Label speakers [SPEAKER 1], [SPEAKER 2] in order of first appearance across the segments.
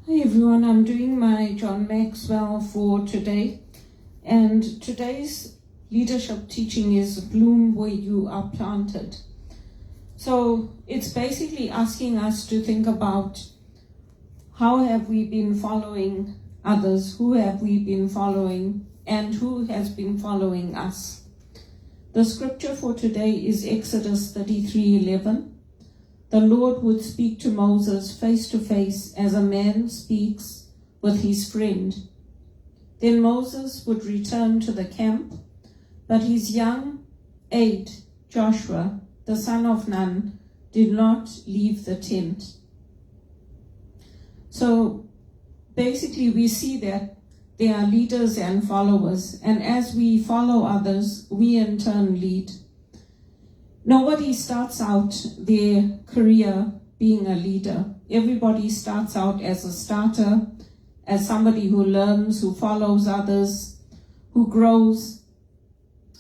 [SPEAKER 1] Hi everyone, I'm doing my John Maxwell for today, and today's leadership teaching is Bloom Where You Are Planted. So it's basically asking us to think about how have we been following others, who have we been following, and who has been following us. The scripture for today is Exodus 33:11. The Lord would speak to Moses face to face as a man speaks with his friend. Then Moses would return to the camp, but his young aide, Joshua, the son of Nun, did not leave the tent. So basically we see that there are leaders and followers, and as we follow others, we in turn lead. Nobody starts out their career being a leader. Everybody starts out as a starter, as somebody who learns, who follows others, who grows.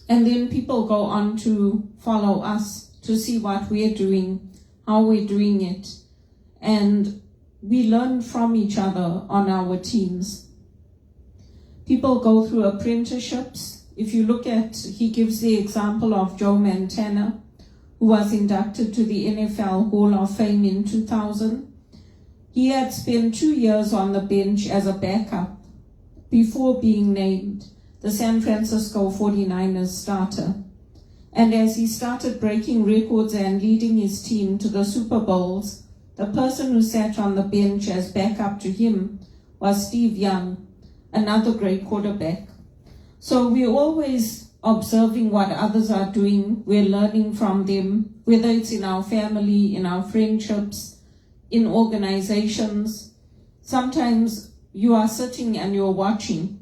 [SPEAKER 1] And then people go on to follow us to see what we're doing, how we're doing it. And we learn from each other on our teams. People go through apprenticeships. If you look at, he gives the example of Joe Montana, who was inducted to the NFL Hall of Fame in 2000. He had spent 2 years on the bench as a backup before being named the San Francisco 49ers starter. And as he started breaking records and leading his team to the Super Bowls, the person who sat on the bench as backup to him was Steve Young, another great quarterback. So we're always observing what others are doing. We're learning from them, whether it's in our family, in our friendships, in organizations. Sometimes you are sitting and you're watching.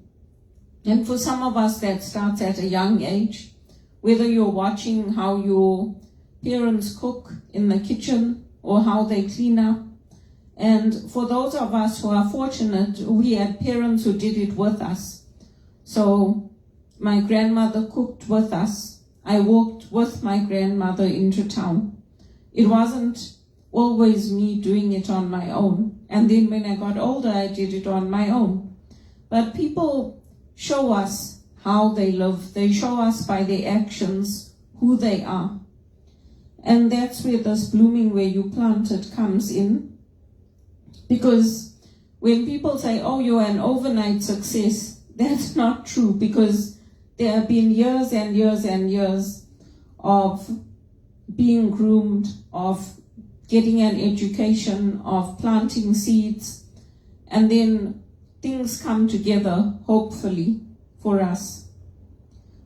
[SPEAKER 1] And for some of us, that starts at a young age, whether you're watching how your parents cook in the kitchen or how they clean up. And for those of us who are fortunate, we had parents who did it with us. So my grandmother cooked with us. I walked with my grandmother into town. It wasn't always me doing it on my own. And then when I got older, I did it on my own. But people show us how they live. They show us by their actions who they are. And that's where this blooming where you planted comes in. Because when people say, oh, you're an overnight success, that's not true, because there have been years and years and years of being groomed, of getting an education, of planting seeds, and then things come together, hopefully, for us.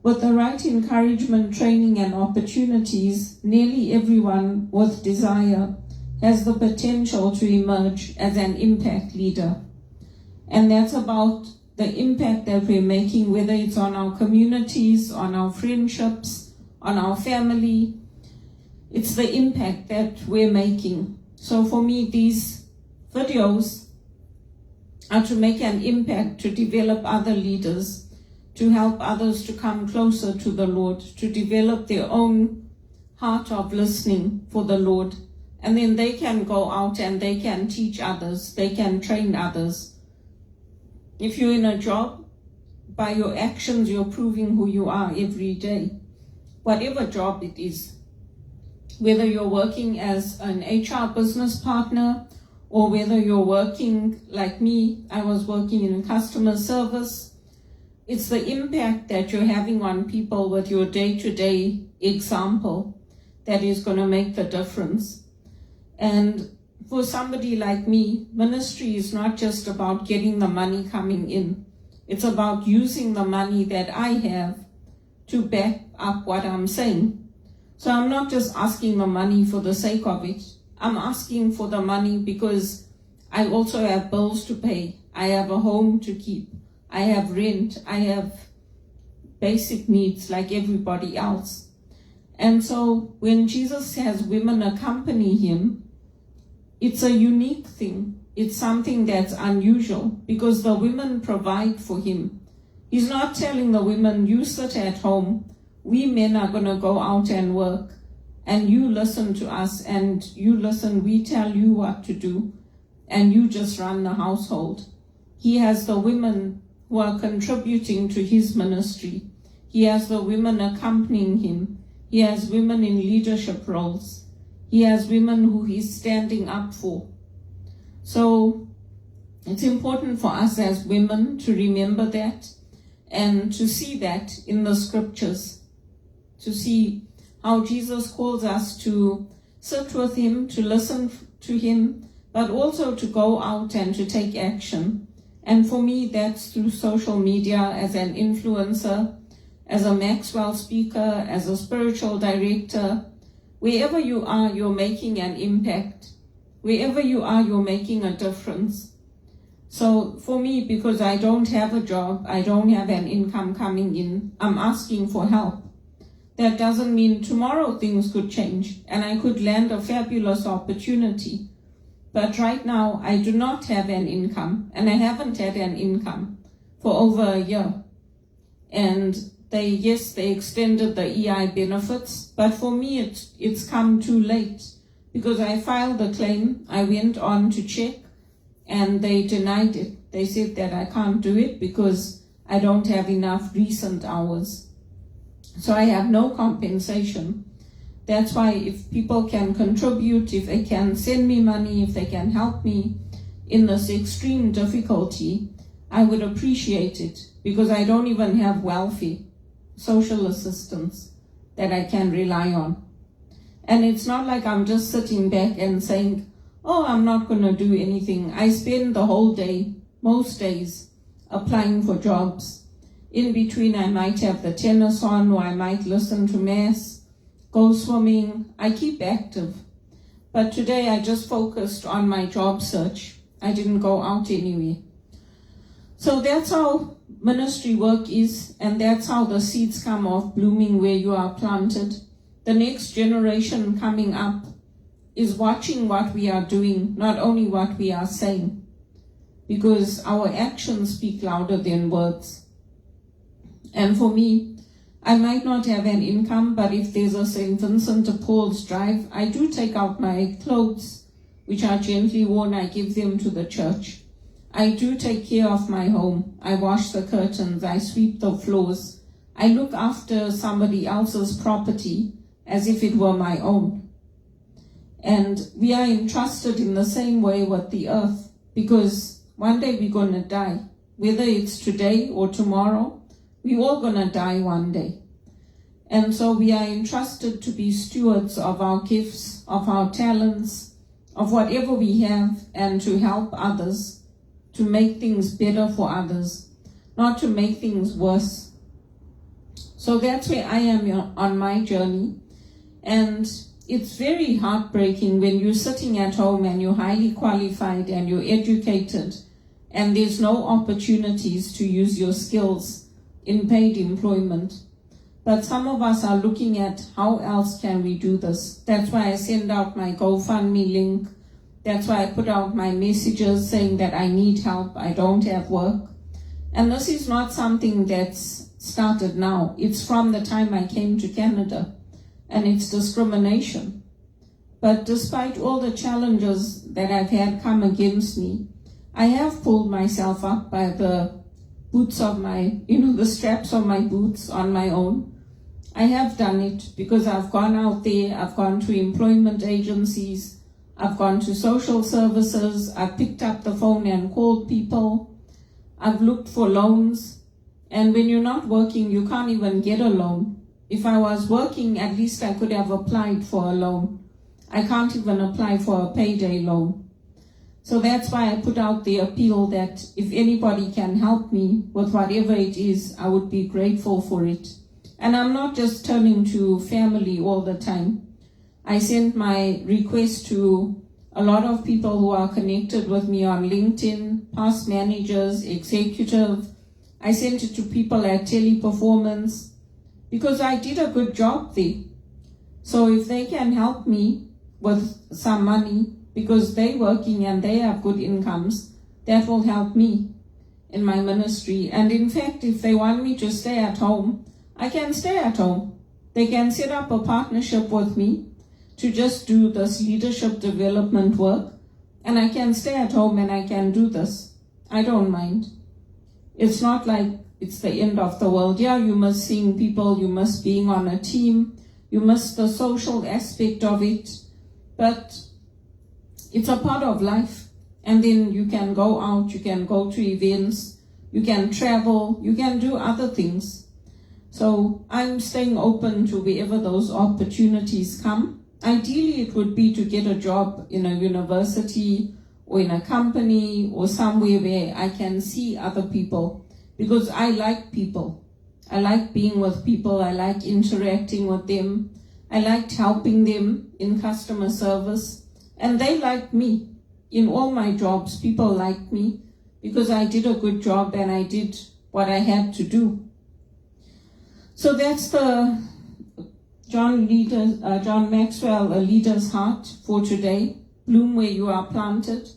[SPEAKER 1] With the right encouragement, training, and opportunities, nearly everyone with desire has the potential to emerge as an impact leader. And that's about the impact that we're making, whether it's on our communities, on our friendships, on our family. It's the impact that we're making. So for me, these videos are to make an impact, to develop other leaders, to help others to come closer to the Lord, to develop their own heart of listening for the Lord. And then they can go out and they can teach others, they can train others. If you're in a job, by your actions, you're proving who you are every day. Whatever job it is, whether you're working as an HR business partner, or whether you're working like me, I was working in customer service, it's the impact that you're having on people with your day-to-day example that is going to make the difference. And for somebody like me, ministry is not just about getting the money coming in. It's about using the money that I have to back up what I'm saying. So I'm not just asking the money for the sake of it. I'm asking for the money because I also have bills to pay. I have a home to keep. I have rent. I have basic needs like everybody else. And so when Jesus has women accompany him, it's a unique thing. It's something that's unusual because the women provide for him. He's not telling the women, you sit at home, we men are going to go out and work, and you listen to us, and you listen, we tell you what to do. and you just run the household. He has the women who are contributing to his ministry. He has the women accompanying him. He has women in leadership roles. He has women who he's standing up for. So it's important for us as women to remember that and to see that in the scriptures, to see how Jesus calls us to sit with him, to listen to him, but also to go out and to take action. And for me, that's through social media, as an influencer, as a Maxwell speaker, as a spiritual director. Wherever you are, you're making an impact. Wherever you are, you're making a difference. So for me, because I don't have a job, I don't have an income coming in, I'm asking for help. That doesn't mean tomorrow things could change and I could land a fabulous opportunity. But right now, I do not have an income, and I haven't had an income for over a year. And they extended the EI benefits, but for me, it's come too late because I filed the claim. I went on to check, and they denied it. They said that I can't do it because I don't have enough recent hours. So I have no compensation. That's why if people can contribute, if they can send me money, if they can help me in this extreme difficulty, I would appreciate it because I don't even have welfare, social assistance that I can rely on. And it's not like I'm just sitting back and saying, oh, I'm not going to do anything. I spend the whole day, most days, applying for jobs. In between, I might have the tennis on, or I might listen to mass, go swimming. I keep active. But today I just focused on my job search. I didn't go out anywhere. So that's how ministry work is, and that's how the seeds come off blooming where you are planted. The next generation coming up is watching what we are doing, not only what we are saying, because our actions speak louder than words. And for me, I might not have an income, but if there's a St. Vincent de Paul's drive, I do take out my clothes, which are gently worn, I give them to the church. I do take care of my home. I wash the curtains, I sweep the floors. I look after somebody else's property as if it were my own. And we are entrusted in the same way with the earth, because one day we're going to die. Whether it's today or tomorrow, we're all going to die one day. And so we are entrusted to be stewards of our gifts, of our talents, of whatever we have, and to help others, to make things better for others, not to make things worse. So that's where I am on my journey. And it's very heartbreaking when you're sitting at home and you're highly qualified and you're educated and there's no opportunities to use your skills in paid employment. But some of us are looking at how else can we do this. That's why I send out my GoFundMe link. That's why I put out my messages saying that I need help, I don't have work. And this is not something that's started now. It's from the time I came to Canada, and it's discrimination. But despite all the challenges that I've had come against me, I have pulled myself up by the boots of my, the straps of my boots on my own. I have done it because I've gone out there, I've gone to employment agencies, I've gone to social services, I've picked up the phone and called people, I've looked for loans, and when you're not working, you can't even get a loan. If I was working, at least I could have applied for a loan. I can't even apply for a payday loan. So that's why I put out the appeal that if anybody can help me with whatever it is, I would be grateful for it. And I'm not just turning to family all the time. I sent my request to a lot of people who are connected with me on LinkedIn, past managers, executive. I sent it to people at Teleperformance because I did a good job there. So if they can help me with some money, because they're working and they have good incomes, that will help me in my ministry. And in fact, if they want me to stay at home, I can stay at home. They can set up a partnership with me to just do this leadership development work and I can stay at home and I can do this. I don't mind. It's not like it's the end of the world. Yeah, you must seeing people, you must being on a team, you must the social aspect of it, but it's a part of life. And then you can go out, you can go to events, you can travel, you can do other things. So I'm staying open to wherever those opportunities come. Ideally, it would be to get a job in a university or in a company or somewhere where I can see other people, because I like people. I like being with people. I like interacting with them. I liked helping them in customer service, and they like me. In all my jobs, people liked me because I did a good job and I did what I had to do. So that's the John Maxwell, A Leader's Heart for today. Bloom where you are planted.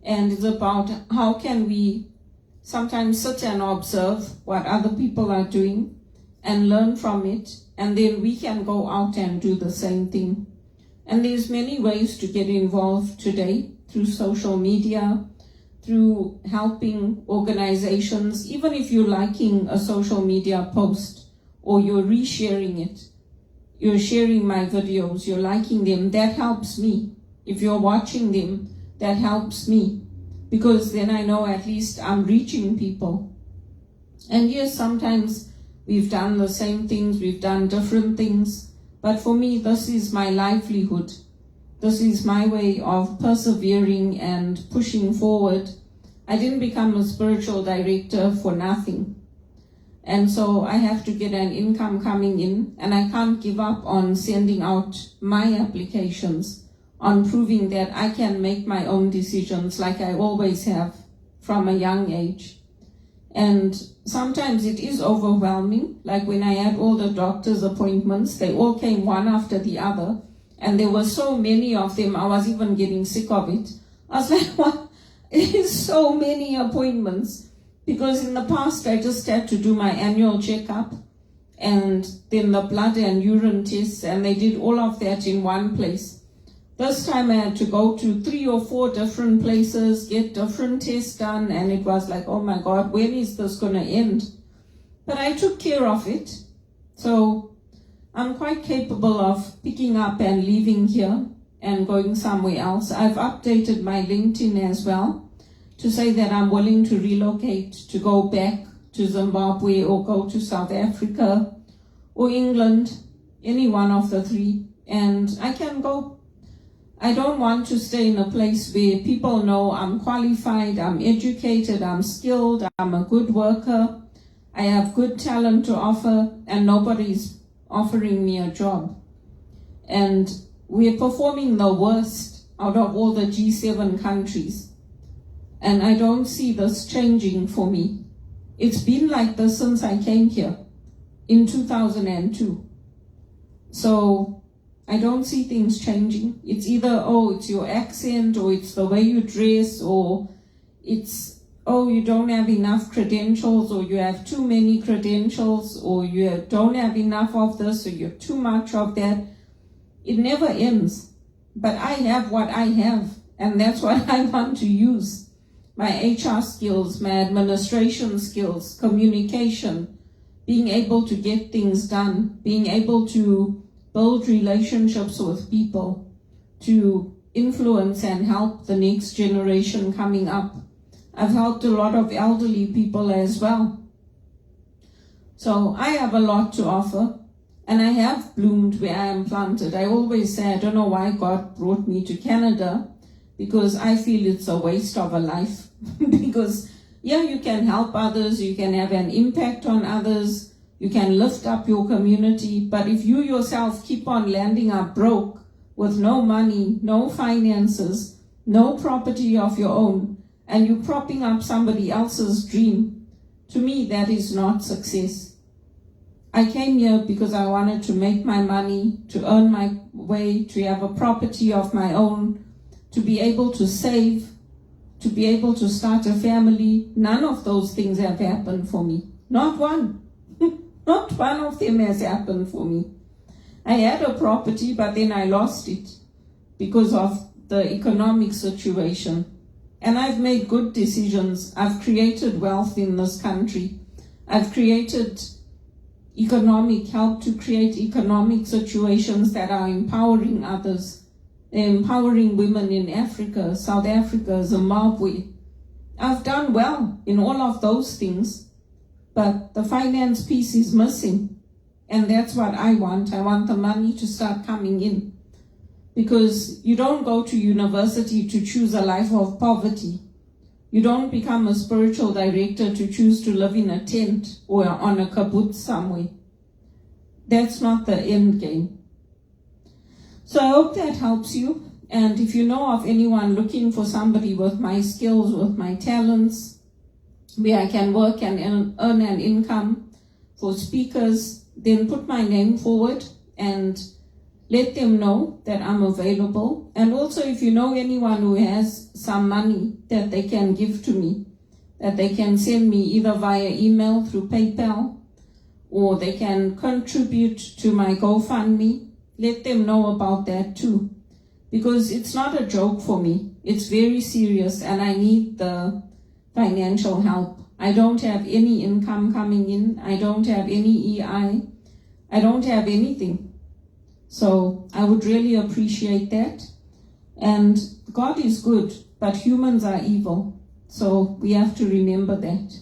[SPEAKER 1] And it's about how can we sometimes sit and observe what other people are doing and learn from it, and then we can go out and do the same thing. And there's many ways to get involved today, through social media, through helping organizations. Even if you're liking a social media post or you're resharing it, you're sharing my videos, you're liking them, that helps me. If you're watching them, that helps me, because then I know at least I'm reaching people. And yes, sometimes we've done the same things, we've done different things, but for me, this is my livelihood. This is my way of persevering and pushing forward. I didn't become a spiritual director for nothing. And so I have to get an income coming in, and I can't give up on sending out my applications, on proving that I can make my own decisions like I always have from a young age. And sometimes it is overwhelming, like when I had all the doctor's appointments, they all came one after the other. And there were so many of them, I was even getting sick of it. I was like, what? It is so many appointments. Because in the past, I just had to do my annual checkup and then the blood and urine tests, and they did all of that in one place. This time I had to go to 3 or 4 different places, get different tests done, and it was like, oh my God, when is this going to end? But I took care of it. So I'm quite capable of picking up and leaving here and going somewhere else. I've updated my LinkedIn as well to say that I'm willing to relocate, to go back to Zimbabwe or go to South Africa or England, any one of the 3, and I can go. I don't want to stay in a place where people know I'm qualified, I'm educated, I'm skilled, I'm a good worker, I have good talent to offer, and nobody's offering me a job. And we're performing the worst out of all the G7 countries. And I don't see this changing for me. It's been like this since I came here in 2002. So I don't see things changing. It's either, oh, it's your accent, or it's the way you dress, or it's, oh, you don't have enough credentials, or you have too many credentials, or you don't have enough of this, or you're too much of that. It never ends. But I have what I have, and that's what I want to use. My HR skills, my administration skills, communication, being able to get things done, being able to build relationships with people, to influence and help the next generation coming up. I've helped a lot of elderly people as well. So I have a lot to offer, and I have bloomed where I am planted. I always say I don't know why God brought me to Canada, because I feel it's a waste of a life. Because, yeah, you can help others, you can have an impact on others, you can lift up your community, but if you yourself keep on landing up broke, with no money, no finances, no property of your own, and you're propping up somebody else's dream, to me that is not success. I came here because I wanted to make my money, to earn my way, to have a property of my own, to be able to save, to be able to start a family. None of those things have happened for me. Not one. Not one of them has happened for me. I had a property, but then I lost it because of the economic situation. And I've made good decisions. I've created wealth in this country. I've created help to create economic situations that are empowering others, empowering women in Africa, South Africa, Zimbabwe. I've done well in all of those things, but the finance piece is missing. And that's what I want. I want the money to start coming in. Because you don't go to university to choose a life of poverty. You don't become a spiritual director to choose to live in a tent or on a kibbutz somewhere. That's not the end game. So I hope that helps you. And if you know of anyone looking for somebody with my skills, with my talents, where I can work and earn an income for speakers, then put my name forward and let them know that I'm available. And also if you know anyone who has some money that they can give to me, that they can send me either via email through PayPal, or they can contribute to my GoFundMe, let them know about that too. Because it's not a joke for me. It's very serious and I need the financial help. I don't have any income coming in. I don't have any EI. I don't have anything. So I would really appreciate that. And God is good, but humans are evil. So we have to remember that.